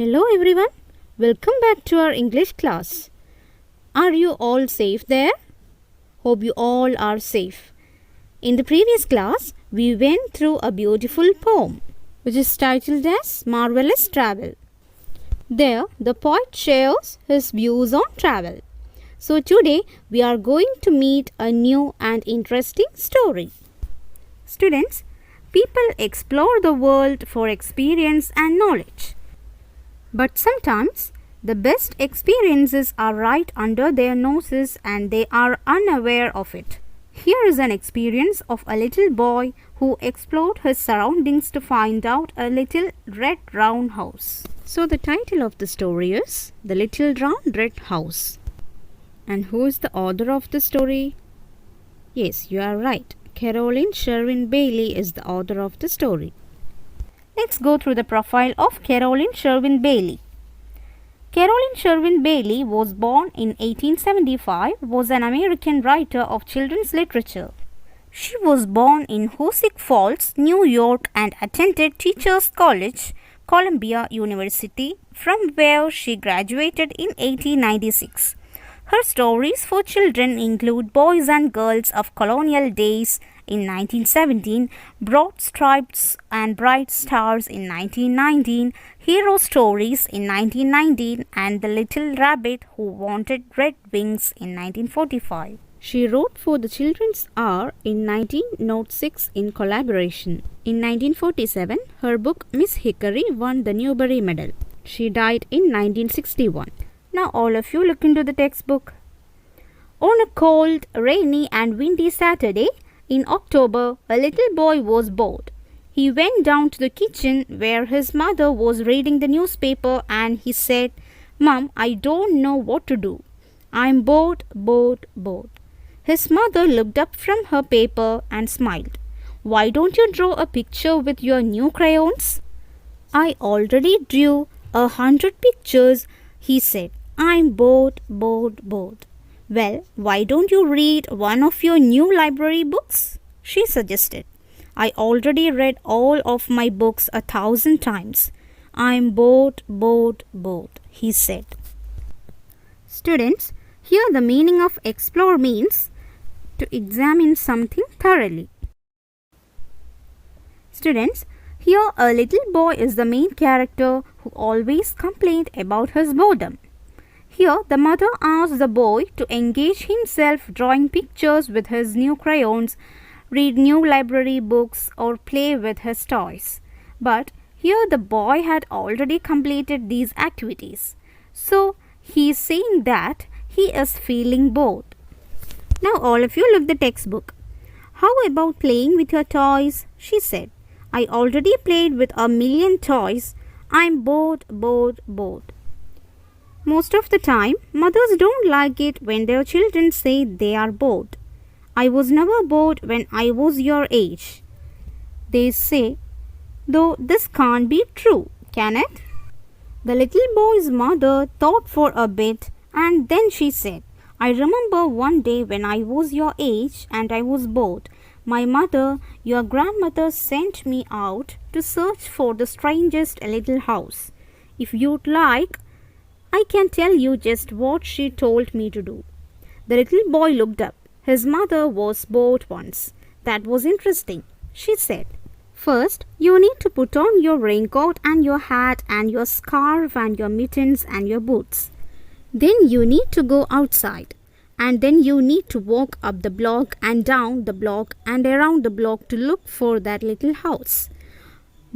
Hello everyone, welcome back to our English class. Are you all safe there? Hope you all are safe. In the previous class, we went through a beautiful poem which is titled as Marvelous Travel. There, the poet shares his views on travel. So today, we are going to meet a new and interesting story. Students, people explore the world for experience and knowledge. But sometimes the best experiences are right under their noses and they are unaware of it. Here is an experience of a little boy who explored his surroundings to find out a little red round house. So the title of the story is The Little Round Red House. And who is the author of the story? Yes, you are right. Caroline Sherwin Bailey is the author of the story. Let's go through the profile of Caroline Sherwin Bailey. Caroline Sherwin Bailey was born in 1875, was an American writer of children's literature. She was born in Hoosick Falls, New York and attended Teachers College, Columbia University, from where she graduated in 1896. Her stories for children include Boys and Girls of Colonial Days in 1917, Broad Stripes and Bright Stars in 1919, Hero Stories in 1919, and The Little Rabbit Who Wanted Red Wings in 1945. She wrote for the Children's Hour in 1906 in collaboration. In 1947, her book Miss Hickory won the Newbery Medal. She died in 1961. Now all of you look into the textbook. On a cold, rainy and windy Saturday in October, a little boy was bored. He went down to the kitchen where his mother was reading the newspaper and he said, "Mom, I don't know what to do. I'm bored, bored, bored." His mother looked up from her paper and smiled. "Why don't you draw a picture with your new crayons?" "I already drew 100 pictures," he said. "I'm bored, bored, bored." "Well, why don't you read one of your new library books?" she suggested. "I already read all of my books 1,000 times. I'm bored, bored, bored," he said. Students, here the meaning of explore means to examine something thoroughly. Students, here a little boy is the main character who always complained about his boredom. Here, the mother asked the boy to engage himself drawing pictures with his new crayons, read new library books, or play with his toys. But here the boy had already completed these activities. So, he is saying that he is feeling bored. Now, all of you look the textbook. "How about playing with your toys?" she said. "I already played with 1,000,000 toys. I'm bored, bored, bored." Most of the time, mothers don't like it when their children say they are bored. "I was never bored when I was your age," they say, though this can't be true, can it? The little boy's mother thought for a bit and then she said, "I remember one day when I was your age and I was bored. My mother, your grandmother, sent me out to search for the strangest little house. If you'd like, I can tell you just what she told me to do." The little boy looked up. His mother was bored once. "That was interesting," she said. "First, you need to put on your raincoat and your hat and your scarf and your mittens and your boots. Then you need to go outside. And then you need to walk up the block and down the block and around the block to look for that little house."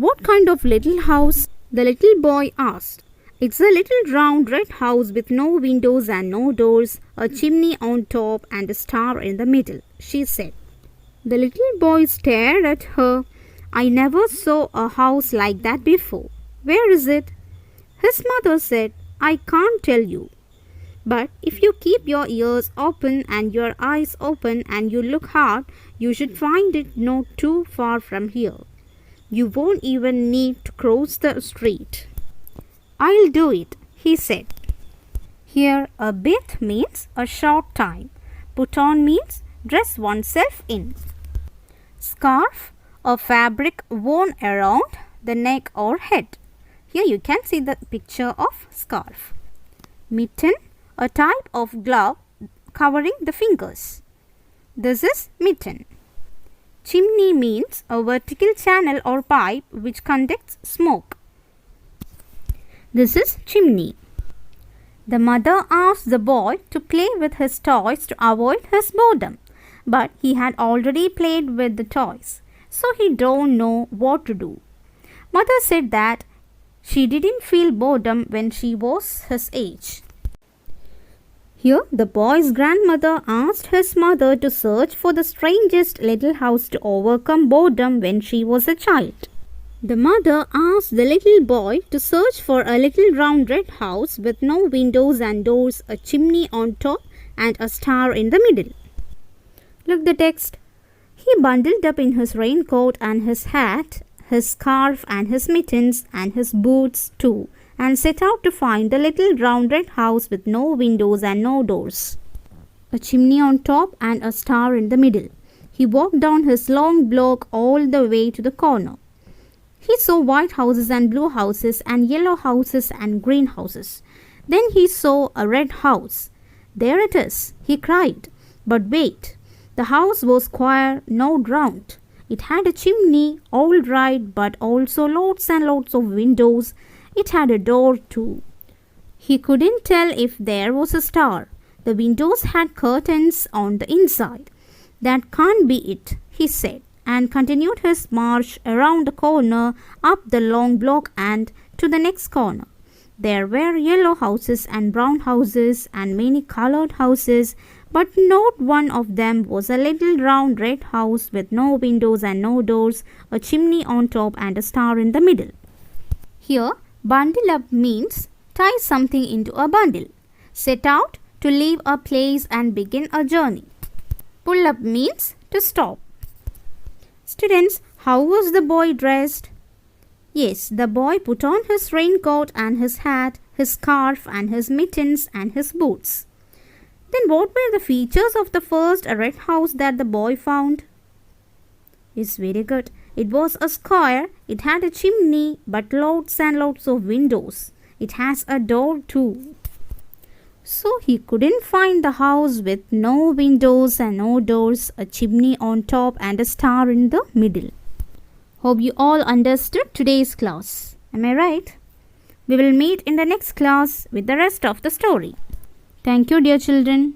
"What kind of little house?" the little boy asked. "It's a little round red house with no windows and no doors, a chimney on top and a star in the middle," she said. The little boy stared at her. "I never saw a house like that before. Where is it?" His mother said, "I can't tell you. But if you keep your ears open and your eyes open and you look hard, you should find it not too far from here. You won't even need to cross the street." "I'll do it," he said. Here a bit means a short time. Put on means dress oneself in. Scarf, a fabric worn around the neck or head. Here you can see the picture of scarf. Mitten, a type of glove covering the fingers. This is mitten. Chimney means a vertical channel or pipe which conducts smoke. This is chimney. The mother asked the boy to play with his toys to avoid his boredom, but he had already played with the toys, so he don't know what to do. Mother said that she didn't feel boredom when she was his age. Here, the boy's grandmother asked his mother to search for the strangest little house to overcome boredom when she was a child. The mother asked the little boy to search for a little round red house with no windows and doors, a chimney on top, and a star in the middle. Look the text. He bundled up in his raincoat and his hat, his scarf and his mittens and his boots too, and set out to find the little round red house with no windows and no doors, a chimney on top and a star in the middle. He walked down his long block all the way to the corner. He saw white houses and blue houses and yellow houses and green houses. Then he saw a red house. There it is, he cried. But wait, the house was square, not round. It had a chimney, all right, but also lots and lots of windows. It had a door too. He couldn't tell if there was a star. The windows had curtains on the inside. That can't be it, he said, and continued his march around the corner, up the long block and to the next corner. There were yellow houses and brown houses and many colored houses, but not one of them was a little round red house with no windows and no doors, a chimney on top and a star in the middle. Here, bundle up means tie something into a bundle. Set out to leave a place and begin a journey. Pull up means to stop. Students, how was the boy dressed? Yes, the boy put on his raincoat and his hat, his scarf and his mittens and his boots. Then what were the features of the first red house that the boy found? Yes, very good. It was a square. It had a chimney, but lots and lots of windows. It has a door too. So he couldn't find the house with no windows and no doors, a chimney on top and a star in the middle. Hope you all understood today's class. Am I right? We will meet in the next class with the rest of the story. Thank you, dear children.